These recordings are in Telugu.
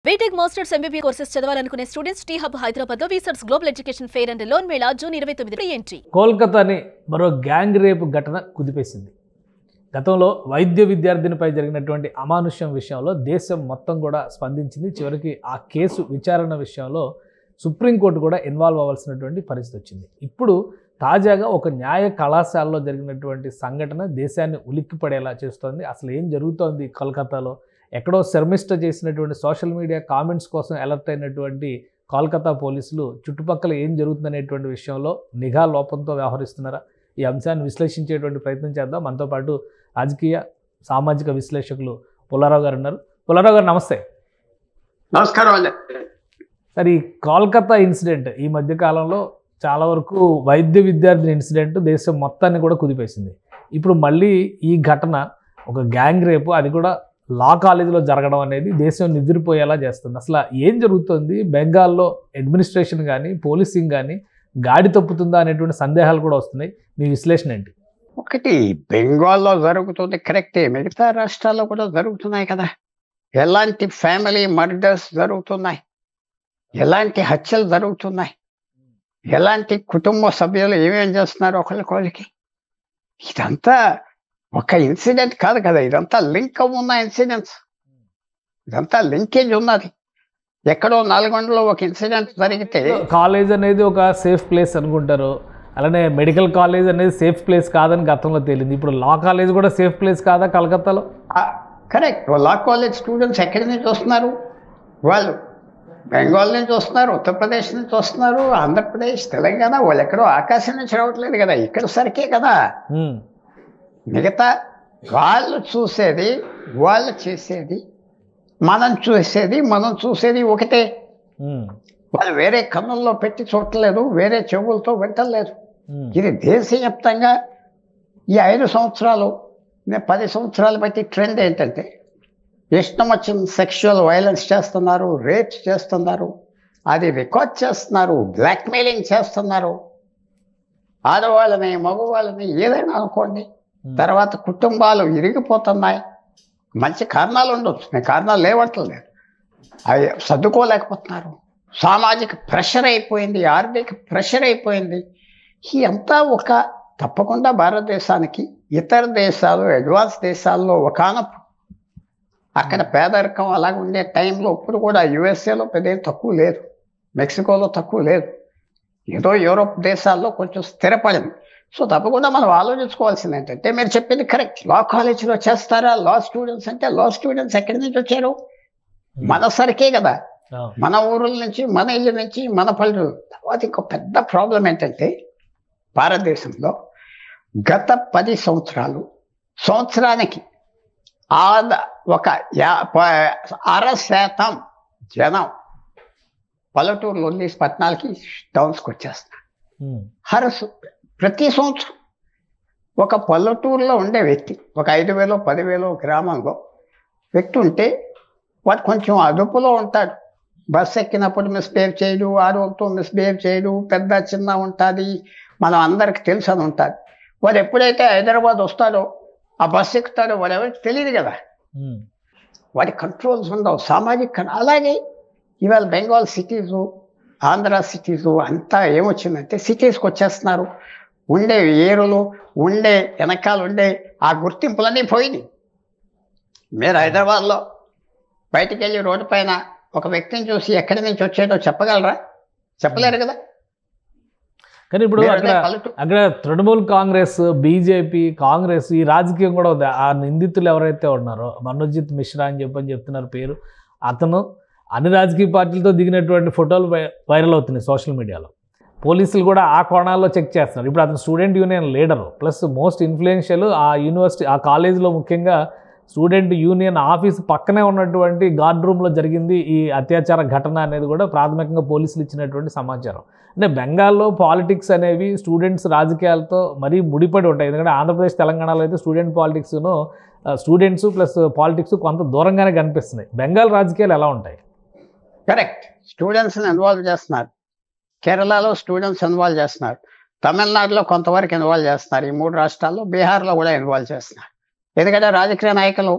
బీటెక్ మాస్టర్స్ ఎంబీబీ కోర్సెస్ చదవాలనుకునే స్టూడెంట్స్ టీ హబ్ హైదరాబాద్ లో వీసర్స్ global education fair and loan mela June 29 entry. కోల్కతాని మరో గ్యాంగ్ రేప్ ఘటన కుదిపేసింది. గతంలో వైద్య విద్యార్థినిపై జరిగినటువంటి అమానుష్యం విషయంలో దేశం మొత్తం కూడా స్పందించింది. చివరికి ఆ కేసు విచారణ విషయంలో సుప్రీంకోర్టు కూడా ఇన్వాల్వ్ అవ్వాల్సినటువంటి పరిస్థితి వచ్చింది. ఇప్పుడు తాజాగా ఒక న్యాయ కళాశాలలో జరిగినటువంటి సంఘటన దేశాన్ని ఉలిక్కిపడేలా చేస్తోంది. అసలు ఏం జరుగుతోంది కోల్కతాలో? ఎక్కడో శర్మిష్ట చేసినటువంటి సోషల్ మీడియా కామెంట్స్ కోసం అలర్ట్ అయినటువంటి కోల్కతా పోలీసులు చుట్టుపక్కల ఏం జరుగుతుందనేటువంటి విషయంలో నిఘా లోపంతో వ్యవహరిస్తున్నారా? ఈ అంశాన్ని విశ్లేషించేటువంటి ప్రయత్నం చేద్దాం. మనతో పాటు రాజకీయ సామాజిక విశ్లేషకులు పుల్లారావు గారు ఉన్నారు. పుల్లారావు గారు నమస్తే. నమస్కారం అండి. సార్, ఈ కోల్కతా ఇన్సిడెంట్ ఈ మధ్యకాలంలో చాలా వరకు వైద్య విద్యార్థి ఇన్సిడెంట్ దేశం మొత్తాన్ని కూడా కుదిపేసింది. ఇప్పుడు మళ్ళీ ఈ ఘటన ఒక గ్యాంగ్ రేపు, అది కూడా లా కాలేజీలో జరగడం అనేది దేశం నిద్రపోయేలా చేస్తుంది. అసలు ఏం జరుగుతుంది? బెంగాల్లో అడ్మినిస్ట్రేషన్ కానీ పోలీసింగ్ కానీ గాడి తప్పుతుందా అనేటువంటి సందేహాలు కూడా వస్తున్నాయి. మీ విశ్లేషణ ఏంటి? ఒకటి, బెంగాల్లో జరుగుతుంది కరెక్టే, మిగతా రాష్ట్రాల్లో కూడా జరుగుతున్నాయి కదా. ఎలాంటి ఫ్యామిలీ మర్డర్స్ జరుగుతున్నాయి, ఎలాంటి హత్యలు జరుగుతున్నాయి, ఎలాంటి కుటుంబ సభ్యులు ఏమేం చేస్తున్నారు ఒకరికొకరికి. ఇదంతా ఒక ఇన్సిడెంట్ కాదు కదా, ఇదంతా లింక్ ఉన్న ఇన్సిడెంట్స్, ఇదంతా లింకేజ్ ఉన్నది. ఎక్కడో నల్గొండలో ఒక ఇన్సిడెంట్ జరిగితే కాలేజ్ అనేది ఒక సేఫ్ ప్లేస్ అనుకుంటారు, అలానే మెడికల్ కాలేజ్ అనేది సేఫ్ ప్లేస్ కాదని గతంలో తేలింది. ఇప్పుడు లా కాలేజ్ కూడా సేఫ్ ప్లేస్ కాదా కలకత్తాలో? కరెక్ట్. లా కాలేజ్ స్టూడెంట్స్ ఎక్కడి నుంచి వస్తున్నారు? వాళ్ళు బెంగాల్ నుంచి వస్తున్నారు, ఉత్తరప్రదేశ్ నుంచి వస్తున్నారు, ఆంధ్రప్రదేశ్, తెలంగాణ. వాళ్ళు ఎక్కడో ఆకాశం నుంచి రావట్లేదు కదా, ఇక్కడ సరికే కదా. మిగతా వాళ్ళు చూసేది, వాళ్ళు చేసేది, మనం చూసేది ఒకటే. వాళ్ళు వేరే కన్నుల్లో పెట్టి చూడలేదు, వేరే చెవులతో వింటలేదు. ఇది దేశవ్యాప్తంగా ఈ 5 సంవత్సరాలు 10 సంవత్సరాలు బట్టి ట్రెండ్ ఏంటంటే, ఇష్టం వచ్చిన సెక్షువల్ వైలెన్స్ చేస్తున్నారు, రేప్స్ చేస్తున్నారు, అది రికార్డ్ చేస్తున్నారు, బ్లాక్మెయిలింగ్ చేస్తున్నారు, ఆడవాళ్ళని మగవాళ్ళని ఏదైనా అనుకోండి. తర్వాత కుటుంబాలు ఇరిగిపోతున్నాయి. మంచి కారణాలు ఉండొచ్చు, నేను కారణాలు లేవట్లేదు, అవి సర్దుకోలేకపోతున్నారు. సామాజిక ప్రెషర్ అయిపోయింది, ఆర్థిక ప్రెషర్ అయిపోయింది. ఇదంతా ఒక తప్పకుండా భారతదేశానికి ఇతర దేశాలు, అడ్వాన్స్ దేశాల్లో ఒకనప్పుడు అక్కడ పేదరికం అలాగ ఉండే టైంలో ఇప్పుడు కూడా యుఎస్ఏలో పెద్ద తక్కువ లేదు, మెక్సికోలో తక్కువ లేదు, ఏదో యూరోప్ దేశాల్లో కొంచెం స్థిరపడింది. సో తప్పకుండా మనం ఆలోచించుకోవాల్సింది ఏంటంటే, మీరు చెప్పింది కరెక్ట్. లా కాలేజీలో చేస్తారా? లా స్టూడెంట్స్ అంటే లా స్టూడెంట్స్ ఎక్కడి నుంచి వచ్చారు? మన సరికే కదా, మన ఊరుల నుంచి, మన ఇళ్ళ నుంచి, మన పల్లెలు. తర్వాత ఇంకో పెద్ద ప్రాబ్లం ఏంటంటే, భారతదేశంలో గత 10 సంవత్సరానికి ఒక 60% జనం పల్లెటూరులో ఉండి పట్టణాలకి టౌన్స్కి వచ్చేస్తున్నారు. ప్రతి సంవత్సరం ఒక పల్లెటూరులో ఉండే వ్యక్తి, ఒక 5,000 10,000 గ్రామంలో వ్యక్తి ఉంటే వాడు కొంచెం అదుపులో ఉంటాడు. బస్సు ఎక్కినప్పుడు మిస్బిహేవ్ చేయడు, ఆడవాళ్ళతో మిస్బిహేవ్ చేయడు, పెద్ద చిన్న ఉంటుంది, మనం అందరికి తెలుసు అని ఉంటుంది. వాడు ఎప్పుడైతే హైదరాబాద్ వస్తాడో, ఆ బస్సు ఎక్కుతాడో, వాడు ఎవరికి తెలియదు కదా, వాడి కంట్రోల్స్ ఉండవు, సామాజిక. అలాగే ఇవాళ బెంగాల్ సిటీసు, ఆంధ్ర సిటీసు అంతా ఏమొచ్చిందంటే, సిటీస్కి వచ్చేస్తున్నారు. ఉండే ఏరులు, వెనకాల ఉండే ఆ గుర్తింపులన్నీ పోయినాయి. మీరు హైదరాబాద్లో బయటికి వెళ్ళి రోడ్డు పైన ఒక వ్యక్తిని చూసి ఎక్కడి నుంచి వచ్చేటో చెప్పగలరా? చెప్పలేరు కదా. కానీ ఇప్పుడు అక్కడ తృణమూల్ కాంగ్రెస్, బీజేపీ, కాంగ్రెస్, ఈ రాజకీయం కూడా ఉంది. ఆ నిందితులు ఎవరైతే ఉన్నారో, మనోజిత్ మిశ్రా అని చెప్తున్నారు పేరు, అతను అన్ని రాజకీయ పార్టీలతో దిగినటువంటి ఫోటోలు వైరల్ అవుతున్నాయి సోషల్ మీడియాలో. పోలీసులు కూడా ఆ కోణాల్లో చెక్ చేస్తున్నారు. ఇప్పుడు అతను student union leader, plus most influential ఆ యూనివర్సిటీ, ఆ కాలేజీలో ముఖ్యంగా స్టూడెంట్ యూనియన్ ఆఫీస్ పక్కనే ఉన్నటువంటి గార్డ్ రూమ్లో జరిగింది ఈ అత్యాచార ఘటన అనేది కూడా ప్రాథమికంగా పోలీసులు ఇచ్చినటువంటి సమాచారం. అంటే బెంగాల్లో పాలిటిక్స్ అనేవి స్టూడెంట్స్ రాజకీయాలతో మరీ ముడిపడి ఉంటాయి. ఎందుకంటే ఆంధ్రప్రదేశ్, తెలంగాణలో అయితే స్టూడెంట్ పాలిటిక్స్ను, స్టూడెంట్స్ ప్లస్ పాలిటిక్స్ కొంత దూరంగానే కనిపిస్తున్నాయి. బెంగాల్ రాజకీయాలు ఎలా ఉంటాయి? కరెక్ట్. స్టూడెంట్స్ని ఇన్వాల్వ్ చేస్తున్నారు. కేరళలో స్టూడెంట్స్ ఇన్వాల్వ్ చేస్తున్నారు, తమిళనాడులో కొంతవరకు ఇన్వాల్వ్ చేస్తున్నారు, ఈ 3 రాష్ట్రాల్లో, బీహార్లో కూడా ఇన్వాల్వ్ చేస్తున్నారు. ఎందుకంటే రాజకీయ నాయకులు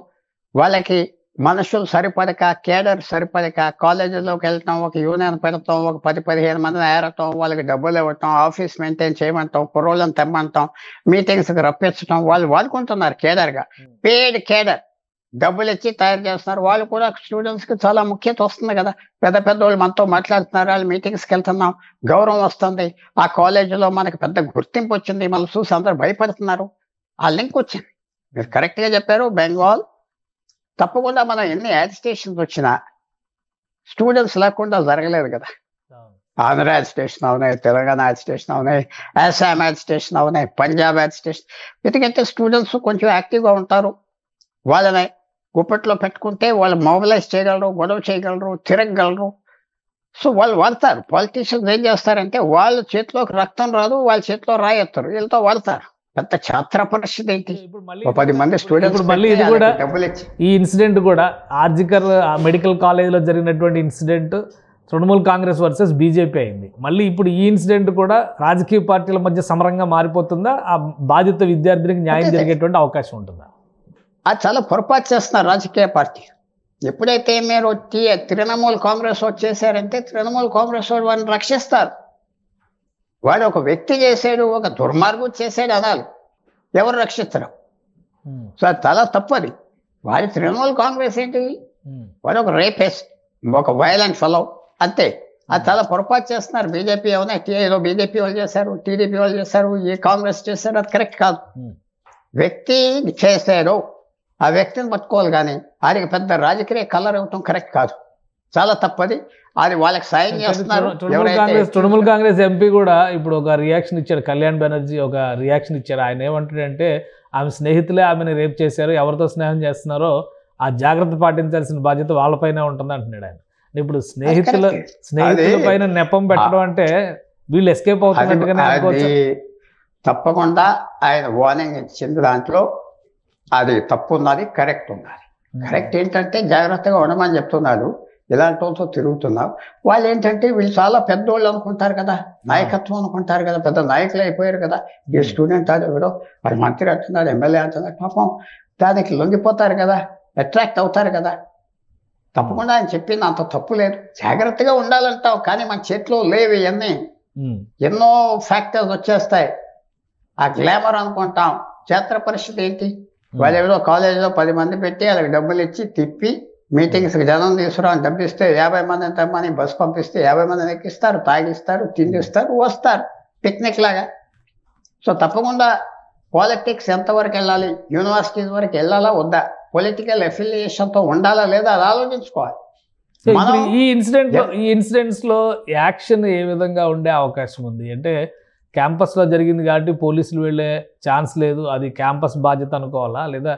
వాళ్ళకి మనుషులు సరిపడక, కేడర్ సరిపడక, కాలేజీలోకి వెళ్తాం, ఒక యూనియన్ పెడతాం, ఒక 10-15 మందిని ఏరటం, వాళ్ళకి డబ్బులు ఇవ్వటం, ఆఫీస్ మెయింటైన్ చేయమంటాం, కుర్రోళ్ళని తెమ్మంటాం, మీటింగ్స్కి రప్పించడం, వాళ్ళు వాడుకుంటున్నారు కేడర్గా. పేడ్ కేడర్ డబ్బులు ఇచ్చి తయారు చేస్తున్నారు. వాళ్ళు కూడా స్టూడెంట్స్కి చాలా ముఖ్యత వస్తుంది కదా. పెద్ద పెద్ద వాళ్ళు మనతో మాట్లాడుతున్నారు, వాళ్ళు మీటింగ్స్కి వెళ్తున్నాం, గౌరవం వస్తుంది, ఆ కాలేజీలో మనకి పెద్ద గుర్తింపు వచ్చింది, మళ్ళీ చూసి అందరూ భయపడుతున్నారు. ఆ లింక్ వచ్చింది. మీరు కరెక్ట్గా చెప్పారు. బెంగాల్ తప్పకుండా మనం ఎన్ని యాడ్ స్టేషన్స్ వచ్చినా స్టూడెంట్స్ లేకుండా జరగలేదు కదా. ఆంధ్ర యాడ్ స్టేషన్ అవునాయి, తెలంగాణ యాడ్ స్టేషన్ అవునాయి, అస్సాం యాడ్ స్టేషన్ అవునాయి, పంజాబ్ యాడ్ స్టేషన్. ఎందుకంటే స్టూడెంట్స్ కొంచెం యాక్టివ్గా ఉంటారు. వాళ్ళని గుప్పట్లో పెట్టుకుంటే వాళ్ళు మొబిలైజ్ చేయగలరు, గొడవ చేయగలరు, తిరగగలరు. సో వాళ్ళు వాడతారు. పాలిటీషియన్స్ ఏం చేస్తారంటే వాళ్ళ చేతిలోకి రక్తం రాదు, వాళ్ళ చేతిలో రాయెత్తారు, వీళ్ళతో వాడతారు. పెద్ద ఛాత్ర పరిస్థితి ఏంటి, 10 మంది స్టూడెంట్స్ మళ్ళీ ఇది కూడా డబ్బులు ఇచ్చి. ఈ ఇన్సిడెంట్ కూడా ఆర్జికర్ మెడికల్ కాలేజ్లో జరిగినటువంటి incident Trinamool Congress versus BJP అయింది. మళ్ళీ ఇప్పుడు ఈ ఇన్సిడెంట్ కూడా రాజకీయ పార్టీల మధ్య సమరంగా మారిపోతుందా? ఆ బాధిత విద్యార్థినికి న్యాయం జరిగేటువంటి అవకాశం ఉంటుందా? అది చాలా పొరపాటు చేస్తున్నారు రాజకీయ పార్టీ. ఎప్పుడైతే మీరు తృణమూల్ కాంగ్రెస్ వచ్చేసారంటే తృణమూల్ కాంగ్రెస్ వాడిని రక్షిస్తారు. వాడు ఒక వ్యక్తి చేశాడు, ఒక దుర్మార్గం చేశాడు అనాలి, ఎవరు రక్షిస్తారు? సో అది చాలా తప్పది. వాడి తృణమూల్ కాంగ్రెస్ ఏంటి, వాడు ఒక రేపిస్ట్, ఒక వైలెంట్ ఫెలో, అంతే. అది చాలా పొరపాటు చేస్తున్నారు బీజేపీ. ఏమైనా టీఐలో బీజేపీ వాళ్ళు చేశారు, టీడీపీ వాళ్ళు చేశారు, ఈ కాంగ్రెస్ చేశారు, అది కరెక్ట్ కాదు. వ్యక్తి చేశాడు, ఆ వ్యక్తిని పట్టుకోవాలి, కానీ ఆయనకి పెద్ద రాజకీయ కలర్ ఇవ్వటం కరెక్ట్ కాదు, చాలా తప్పది. అది వాళ్ళకి సాయం చేస్తున్నారు. తృణమూల్ కాంగ్రెస్ ఎంపీ కూడా ఇప్పుడు ఒక రియాక్షన్ ఇచ్చాడు, కళ్యాణ్ బెనర్జీ ఒక రియాక్షన్ ఇచ్చారు. ఆయన ఏమంటాడంటే ఆమె స్నేహితులే ఆమెను రేప్ చేశారు, ఎవరితో స్నేహం చేస్తున్నారో ఆ జాగ్రత్త పాటించాల్సిన బాధ్యత వాళ్ళపైన ఉంటుంది అంటున్నాడు ఆయన. ఇప్పుడు స్నేహితుల పైన నెపం పెట్టడం అంటే వీళ్ళు ఎస్కేప్ అవుతున్నట్టుగానే అనుకోవచ్చు. తప్పకుండా ఆయన వార్నింగ్ ఇచ్చింది, దాంట్లో అది తప్పు ఉన్నది, కరెక్ట్ ఉన్నది. కరెక్ట్ ఏంటంటే జాగ్రత్తగా ఉండమని చెప్తున్నాడు. ఇలాంటి వాళ్ళతో తిరుగుతున్నావు, వాళ్ళు ఏంటంటే వీళ్ళు చాలా పెద్దోళ్ళు అనుకుంటారు కదా, నాయకత్వం అనుకుంటారు కదా, పెద్ద నాయకులు అయిపోయారు కదా. ఈ స్టూడెంట్ అది ఎవడో వాడు మంత్రి అంటున్నాడు, ఎమ్మెల్యే అంటున్నాడు, పాపం దానికి లొంగిపోతారు కదా, అట్రాక్ట్ అవుతారు కదా. తప్పకుండా ఆయన చెప్పింది అంత తప్పు లేదు, జాగ్రత్తగా ఉండాలంటావు, కానీ మన చేతిలో లేవు ఇవన్నీ. ఎన్నో ఫ్యాక్టర్స్ వచ్చేస్తాయి. ఆ గ్లామర్ అనుకుంటాం, క్షేత్ర పరిస్థితి ఏంటి? వాళ్ళు ఎవరో కాలేజీలో 10 మంది పెట్టి వాళ్ళకి డబ్బులు ఇచ్చి తిప్పి మీటింగ్స్కి జనం తీసుకురా అని డబ్బిస్తే 50 మందిని తెమ్మని బస్సు పంపిస్తే 50 మందిని ఎక్కిస్తారు, తాగిస్తారు, తిండిస్తారు, వస్తారు పిక్నిక్ లాగా. సో తప్పకుండా పాలిటిక్స్ ఎంతవరకు వెళ్ళాలి, యూనివర్సిటీస్ వరకు వెళ్ళాలా వద్దా, పొలిటికల్ అఫిలియేషన్తో ఉండాలా లేదా, అది ఆలోచించుకోవాలి. ఈ ఇన్సిడెంట్స్లో యాక్షన్ ఏ విధంగా ఉండే అవకాశం ఉంది అంటే, క్యాంపస్లో జరిగింది కాబట్టి పోలీసులు వెళ్ళే ఛాన్స్ లేదు, అది క్యాంపస్ బాధ్యత అనుకోవాలా, లేదా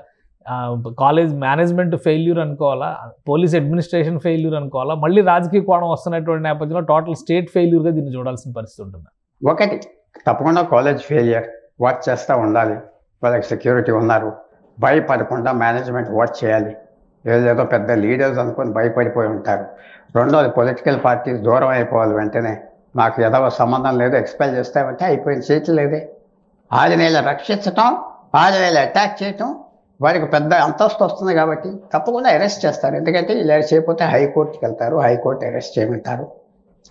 కాలేజ్ మేనేజ్మెంట్ ఫెయిల్యూర్ అనుకోవాలా, పోలీస్ అడ్మినిస్ట్రేషన్ ఫెయిల్యూర్ అనుకోవాలా, మళ్ళీ రాజకీయ కోణం వస్తున్నటువంటి నేపథ్యంలో టోటల్ స్టేట్ ఫెయిల్యూర్గా దీన్ని చూడాల్సిన పరిస్థితి ఉంటుంది? ఒకటి తప్పకుండా కాలేజ్ ఫెయిలియర్, వాచ్ చేస్తూ ఉండాలి. వాళ్ళకి సెక్యూరిటీ ఉన్నారు, భయపడకుండా మేనేజ్మెంట్ వాచ్ చేయాలి. ఏదో పెద్ద లీడర్స్ అనుకొని భయపడిపోయి ఉంటారు. రెండోది పొలిటికల్ పార్టీస్ దూరం అయిపోవాలి. వెంటనే నాకు ఏదో సంబంధం లేదు, ఎక్స్పెల్ చేస్తామంటే అయిపోయిన చేతి లేదే. ఆంజనేయులు రక్షించటం, ఆంజనేయులు అటాక్ చేయటం, వారికి పెద్ద అంతస్తు వస్తుంది కాబట్టి తప్పకుండా అరెస్ట్ చేస్తారు. ఎందుకంటే ఇలా చేయకపోతే హైకోర్టుకి వెళ్తారు, హైకోర్టు అరెస్ట్ చేయమంటారు,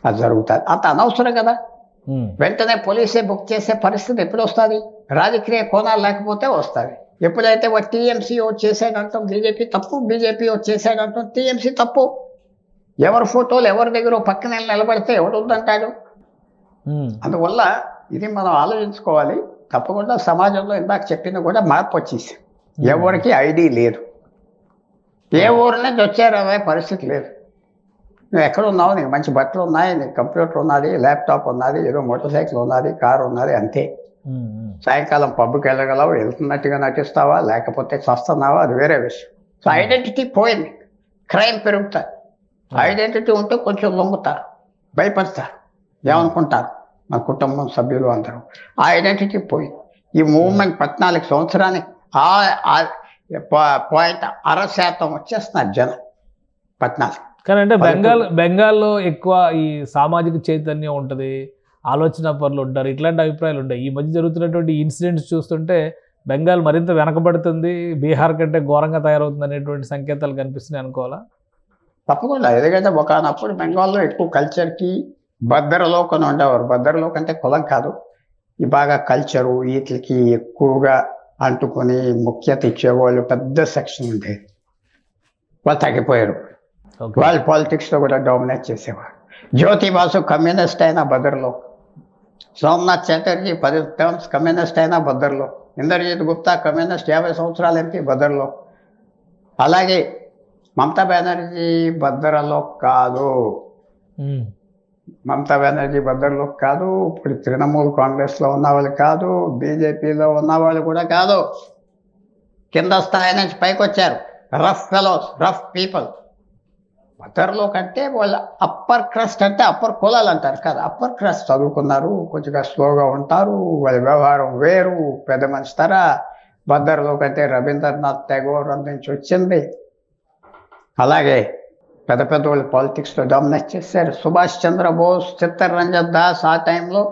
అది జరుగుతుంది. అంత అనవసరం కదా. వెంటనే పోలీసే బుక్ చేసే పరిస్థితి ఎప్పుడు వస్తుంది? రాజకీయ కోణాలు లేకపోతే వస్తుంది. ఎప్పుడైతే టీఎంసీ వచ్చేసాడంటాం బీజేపీ తప్పు, బీజేపీ వచ్చేసాడంటాం టీఎంసీ తప్పు. ఎవరి ఫోటోలు ఎవరి దగ్గర పక్కన నిలబడితే ఎవడు వద్దంటాడు? అందువల్ల ఇది మనం ఆలోచించుకోవాలి. తప్పకుండా సమాజంలో ఇందాక చెప్పింది కూడా మార్పు వచ్చేసి ఎవరికి ఐడి లేదు, ఏ ఊరి నుంచి వచ్చారు అనే పరిస్థితి లేదు. నువ్వు ఎక్కడ ఉన్నావు, నీకు మంచి బట్టలు ఉన్నాయి, నీకు కంప్యూటర్ ఉన్నది, ల్యాప్టాప్ ఉన్నది, ఏదో మోటార్ సైకిల్ ఉన్నది, కారు ఉన్నది, అంతే. సాయంకాలం పబ్కి వెళ్ళగలవు, వెళ్తున్నట్టుగా నటిస్తావా లేకపోతే చస్తున్నావా, అది వేరే విషయం. సో ఐడెంటిటీ పోయింది, క్రైమ్ పెరుగుతారు. ఐడెంటిటీ ఉంటే కొంచెం లొంగుతారు, భయపడతారు, ఏమనుకుంటారు మా కుటుంబం సభ్యులు అందరూ. ఆ ఐడెంటిటీ పోయింది. ఈ మూవ్మెంట్ 14 సంవత్సరానికి 0.6% వచ్చేస్తున్నారు జనం 14. కానీ అంటే బెంగాల్లో ఎక్కువ ఈ సామాజిక చైతన్యం ఉంటుంది, ఆలోచన పనులు ఉంటారు, ఇట్లాంటి అభిప్రాయాలు ఉంటాయి. ఈ మధ్య జరుగుతున్నటువంటి ఇన్సిడెంట్స్ చూస్తుంటే బెంగాల్ మరింత వెనకబడుతుంది, బీహార్ కంటే ఘోరంగా తయారవుతుంది అనేటువంటి సంకేతాలు కనిపిస్తున్నాయి అనుకోవాలా? తప్పకుండా. ఎందుకంటే ఒకనప్పుడు బెంగాల్లో ఎక్కువ కల్చర్కి బద్దరలోక్ అని ఉండేవారు. బద్దరలోక్ అంటే కులం కాదు, ఈ బాగా కల్చరు వీటికి ఎక్కువగా అంటుకొని ముఖ్యత ఇచ్చేవాళ్ళు పెద్ద సెక్షన్ ఉండేది. వాళ్ళు తగ్గిపోయారు. వాళ్ళు పాలిటిక్స్లో కూడా డామినేట్ చేసేవారు. జ్యోతి బాసు కమ్యూనిస్ట్ అయినా బద్దర్లోక్, సోమనాథ్ చటర్జీ 10 టర్మ్స్ కమ్యూనిస్ట్ అయినా బద్దర్లోక్, ఇంద్రజిత్ గుప్తా కమ్యూనిస్ట్ 50 సంవత్సరాలు ఎంపీ బద్దర్లోక్. అలాగే మమతా బెనర్జీ బద్దరలోక్ కాదు, మమతా బెనర్జీ బద్దర్లోక్ కాదు, ఇప్పుడు తృణమూల్ కాంగ్రెస్లో ఉన్నవాళ్ళు కాదు, బీజేపీలో ఉన్నవాళ్ళు కూడా కాదు. కింద స్థాయి నుంచి పైకి వచ్చారు, రఫ్ ఫెలోస్, రఫ్ పీపుల్. బద్దర్లోక్ అంటే వాళ్ళ అప్పర్ క్రస్ట్, అంటే అప్పర్ కులాలు అంటారు కదా, అప్పర్ క్రస్ట్ చదువుకున్నారు, కొంచెంగా స్లోగా ఉంటారు, వాళ్ళ వ్యవహారం వేరు, పెద్ద మనిషి తర. బద్దర్లోక్ అంటే రవీంద్రనాథ్ ఠాగూర్ నుంచి వచ్చింది. అలాగే పెద్ద పెద్ద వాళ్ళు పాలిటిక్స్లో డామినేట్ చేశారు. సుభాష్ చంద్రబోస్, చిత్తరంజన్ దాస్ ఆ టైంలో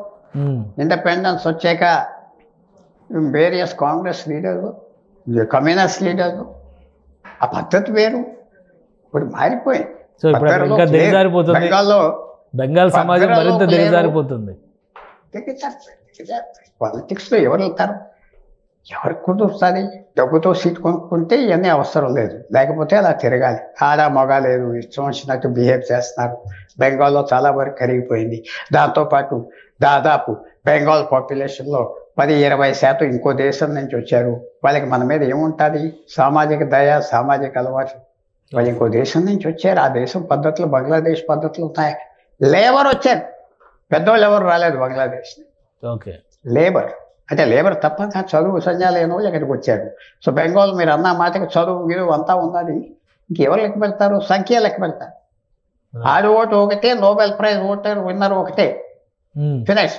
ఇండిపెండెన్స్ వచ్చాక వేరియస్ కాంగ్రెస్ లీడర్లు, కమ్యూనిస్ట్ లీడర్లు, ఆ పద్ధతి వేరు, ఇప్పుడు మారిపోయింది. బెంగాల్లో బెంగాల్ సమాజం మరింత దిగజారిపోతుంది. పాలిటిక్స్లో ఎవరు వెళ్తారు, ఎవరికి కుదురుతుంది? డబ్బుతో సీట్ కొనుక్కుంటే ఇవన్నీ అవసరం లేదు, లేకపోతే అలా తిరగాలి. ఆడ మగ లేదు, ఇష్టం వచ్చినట్టు బిహేవ్ చేస్తున్నారు. బెంగాల్లో చాలా వరకు కరిగిపోయింది. దాంతోపాటు దాదాపు బెంగాల్ పాపులేషన్లో 10-20% ఇంకో దేశం నుంచి వచ్చారు. వాళ్ళకి మన మీద ఏముంటుంది? సామాజిక దయ, సామాజిక అలవాటు. వాళ్ళు ఇంకో దేశం నుంచి వచ్చారు, ఆ దేశం పద్ధతులు బంగ్లాదేశ్ పద్ధతులు ఉన్నాయి. లేబర్ వచ్చారు, పెద్దోళ్ళు ఎవరు రాలేదు బంగ్లాదేశ్. ఓకే, లేబర్ అంటే లేబర్ తప్ప చదువు సంజా లేని వాళ్ళు ఇక్కడికి వచ్చారు. సో బెంగాల్ మీరు అన్న మాటకి చదువు గిరువు అంతా ఉన్నది. ఇంకెవరు లెక్క పెడతారు? సంఖ్య లెక్క పెడతారు. ఆడి ఓటు ఒకటే, నోబెల్ ప్రైజ్ ఓటర్ విన్నర్ ఒకటే, ఫినిష్.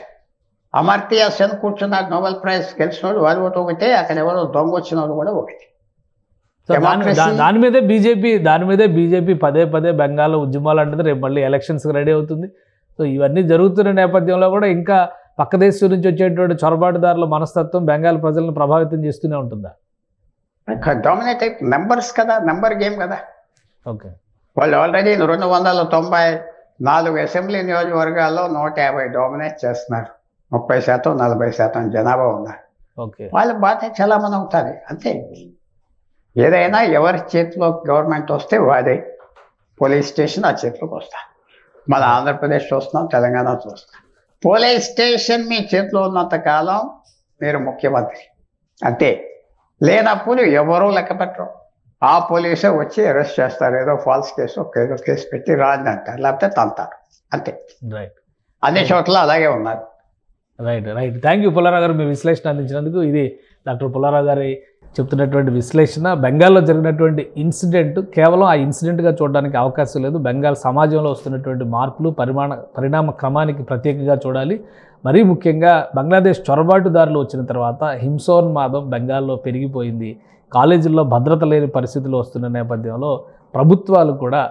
అమర్త్య సెన్ కూర్చున్నాడు, నోబెల్ ప్రైజ్ గెలిచినోడు, వాడి ఓటు ఒకటే. అక్కడ ఎవరో దొంగ వచ్చినోడు కూడా ఒకటి. దాని మీదే బీజేపీ పదే పదే బెంగాల్ ఉద్యమాలు అంటుంది. రేపు మళ్ళీ ఎలక్షన్స్కి రెడీ అవుతుంది. సో ఇవన్నీ జరుగుతున్న నేపథ్యంలో కూడా ఇంకా పక్క దేశం నుంచి వచ్చేటువంటి చొరబాటుదారుల మనస్తత్వం బెంగాల్ ప్రజలను ప్రభావితం చేస్తూనే ఉంటుందా? డామినేట్ నెంబర్స్ కదా, నెంబర్ గేమ్ కదా. ఓకే, వాళ్ళు ఆల్రెడీ 294 అసెంబ్లీ నియోజకవర్గాల్లో 150 డామినేట్ చేస్తున్నారు. 30%, 40% జనాభా ఉన్నారు. ఓకే, వాళ్ళ బాధ్యత చలామణి అవుతుంది అంతే. ఏదైనా ఎవరి చేతిలో గవర్నమెంట్ వస్తే వాడే పోలీస్ స్టేషన్ ఆ చేతిలోకి వస్తాను. మన ఆంధ్రప్రదేశ్ చూస్తున్నాం, తెలంగాణ చూస్తున్నాం. పోలీస్ స్టేషన్ మీ చేతిలో ఉన్నంత కాలం మీరు ముఖ్యమంత్రి అంతే. లేనప్పుడు ఎవరూ లెక్క పెట్టరు. ఆ పోలీసే వచ్చి అరెస్ట్ చేస్తారు. ఏదో ఫాల్స్ కేసు, ఏదో కేసు పెట్టి రాజని అంటారు, లేకపోతే తంతారు అంతే. రైట్, అన్ని చోట్ల అలాగే ఉన్నారు. రైట్. థ్యాంక్ యూ పుల్లారావు గారు, మీ విశ్లేషణ అందించినందుకు. ఇది డాక్టర్ పుల్లారావు గారి చెప్తున్నటువంటి విశ్లేషణ. బెంగాల్లో జరిగినటువంటి ఇన్సిడెంట్ కేవలం ఆ ఇన్సిడెంట్గా చూడడానికి అవకాశం లేదు. బెంగాల్ సమాజంలో వస్తున్నటువంటి మార్పులు, పరిణామ క్రమానికి ప్రత్యేకంగా చూడాలి. మరీ ముఖ్యంగా బంగ్లాదేశ్ చొరబాటుదారులు వచ్చిన తర్వాత హింసోన్మాదం బెంగాల్లో పెరిగిపోయింది. కాలేజీల్లో భద్రత లేని పరిస్థితులు వస్తున్న నేపథ్యంలో ప్రభుత్వాలు కూడా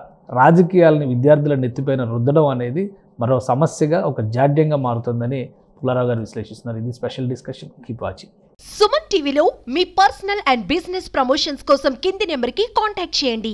రాజకీయాలని విద్యార్థుల నెత్తిపైన రుద్దడం అనేది మరో సమస్యగా, ఒక జాడ్యంగా మారుతుందని పుల్లారావు గారు విశ్లేషిస్తున్నారు. ఇది special discussion. Keep watching. Suman టీవీలో మీ పర్సనల్ అండ్ బిజినెస్ ప్రమోషన్స్ కోసం కింది నెంబర్కి కాంటాక్ట్ చేయండి.